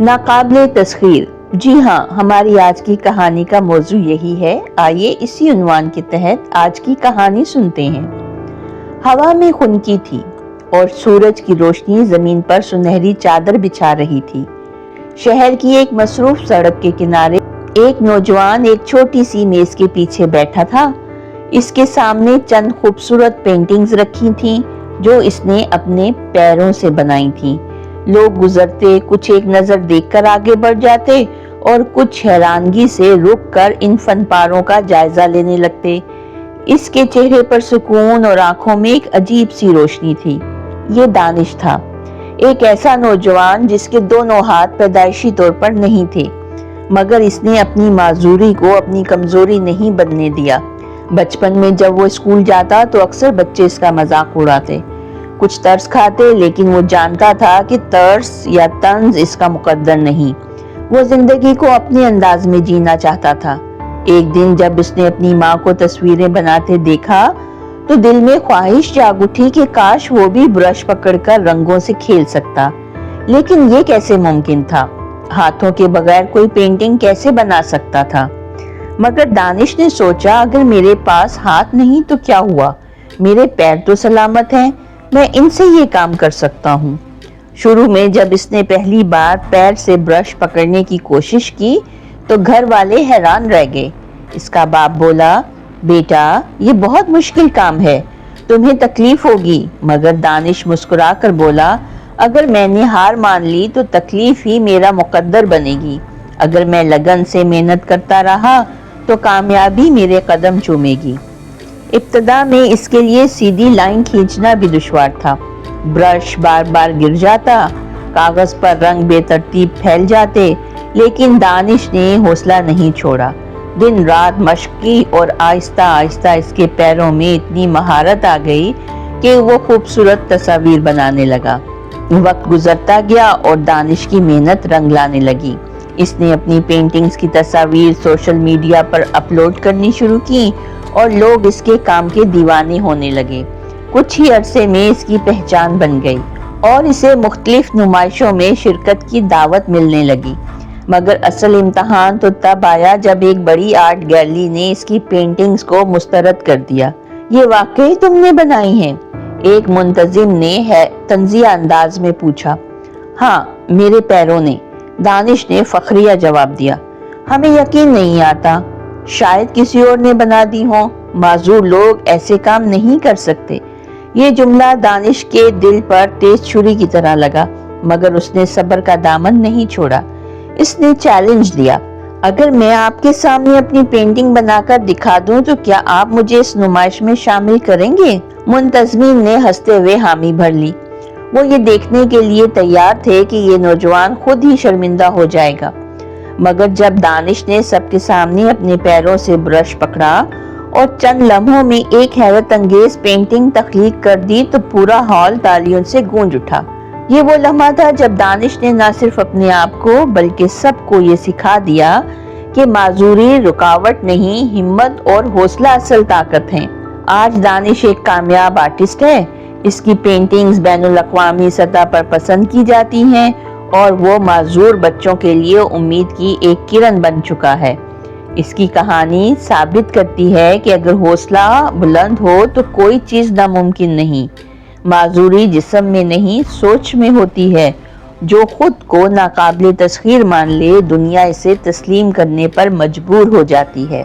नाकाबिले तस्खीर। जी हाँ, हमारी आज की कहानी का मौजू यही है। आइए इसी उन्वान के तहत आज की कहानी सुनते हैं। हवा में खुनकी थी और सूरज की रोशनी जमीन पर सुनहरी चादर बिछा रही थी। शहर की एक मसरूफ सड़क के किनारे एक नौजवान एक छोटी सी मेज के पीछे बैठा था। इसके सामने चंद खूबसूरत पेंटिंग्स रखी थीं जो इसने अपने पैरों से बनाई थीं। लोग गुजरते कुछ एक नजर देखकर आगे बढ़ जाते और कुछ हैरानगी से रुककर इन फनपारों का जायजा लेने लगते। इसके चेहरे पर सुकून और आंखों में एक अजीब सी रोशनी थी। ये दानिश था, एक ऐसा नौजवान जिसके दोनों हाथ पैदाइशी तौर पर नहीं थे, मगर इसने अपनी माजूरी को अपनी कमजोरी नहीं बनने दिया। बचपन में जब वो स्कूल जाता तो अक्सर बच्चे इसका मजाक उड़ाते, कुछ तरस खाते, लेकिन वो जानता था कि तरस या तंज इसका मुकद्दर नहीं। वो जिंदगी को अपने अंदाज में जीना चाहता था। एक दिन जब उसने अपनी माँ को तस्वीरें बनाते देखा तो दिल में ख्वाहिश जाग उठी कि काश वो भी ब्रश पकड़कर रंगों से खेल सकता। लेकिन ये कैसे मुमकिन था? हाथों के बगैर कोई पेंटिंग कैसे बना सकता था? मगर दानिश ने सोचा, अगर मेरे पास हाथ नहीं तो क्या हुआ, मेरे पैर तो सलामत हैं, मैं इनसे ये काम कर सकता हूँ। शुरू में जब इसने पहली बार पैर से ब्रश पकड़ने की कोशिश की तो घर वाले हैरान रह गए। इसका बाप बोला, बेटा ये बहुत मुश्किल काम है, तुम्हें तकलीफ होगी। मगर दानिश मुस्कुरा कर बोला, अगर मैंने हार मान ली तो तकलीफ ही मेरा मुकद्दर बनेगी। अगर मैं लगन से मेहनत करता रहा तो कामयाबी मेरे कदम चूमेगी। इब्तदा में इसके लिए सीधी लाइन खींचना भी दुश्वार था। ब्रश बार बार गिर जाता, कागज पर रंग बेतरतीब फैल जाते, लेकिन दानिश ने हौसला नहीं छोड़ा। दिन रात मशक की और आहिस्ता आहिस्ता इसके पैरों में इतनी महारत आ गई कि वो खूबसूरत तस्वीर बनाने लगा। वक्त गुजरता गया और दानिश की मेहनत रंग लाने लगी। इसने अपनी पेंटिंग्स की तस्वीर सोशल मीडिया पर अपलोड करनी शुरू की और लोग इसके काम के दीवाने होने लगे। कुछ ही अरसे में इसकी पहचान बन गई और इसे मुख्तलिफ नुमाइशों में शिरकत की दावत मिलने लगी। मगर असल इम्तहान तो तब आया जब एक बड़ी आर्ट गैलरी ने इसकी पेंटिंग्स को मुस्तरद कर दिया। ये वाकई तुमने बनाई हैं? एक मुंतजिम ने है तंजिया अंदाज में पूछा। हाँ, मेरे पैरों ने, दानिश ने फखरिया जवाब दिया। हमें यकीन नहीं आता, शायद किसी और ने बना दी हो, माजूर लोग ऐसे काम नहीं कर सकते। ये जुमला दानिश के दिल पर तेज छुरी की तरह लगा, मगर उसने सब्र का दामन नहीं छोड़ा। इसने चैलेंज दिया, अगर मैं आपके सामने अपनी पेंटिंग बनाकर दिखा दूं तो क्या आप मुझे इस नुमाइश में शामिल करेंगे? मुंतजमीन ने हंसते हुए हामी भर ली। वो ये देखने के लिए तैयार थे कि ये नौजवान खुद ही शर्मिंदा हो जाएगा। मगर जब दानिश ने सबके सामने अपने पैरों से ब्रश पकड़ा और चंद लम्हों में एक हैरत अंगेज पेंटिंग तख्लीक कर दी तो पूरा हॉल तालियों से गूंज उठा। ये वो लम्हा था जब दानिश ने न सिर्फ अपने आप को बल्कि सबको ये सिखा दिया कि माजूरी रुकावट नहीं, हिम्मत और हौसला असल ताकत हैं। आज दानिश एक कामयाब आर्टिस्ट है। इसकी पेंटिंग्स बैनुल अक़वामी सतह पर पसंद की जाती हैं और वो माजूर बच्चों के लिए उम्मीद की एक किरण बन चुका है। इसकी कहानी साबित करती है कि अगर हौसला बुलंद हो तो कोई चीज़ नामुमकिन नहीं। माजूरी जिस्म में नहीं, सोच में होती है। जो खुद को नाकाबिले तस्खीर मान ले, दुनिया इसे तस्लीम करने पर मजबूर हो जाती है।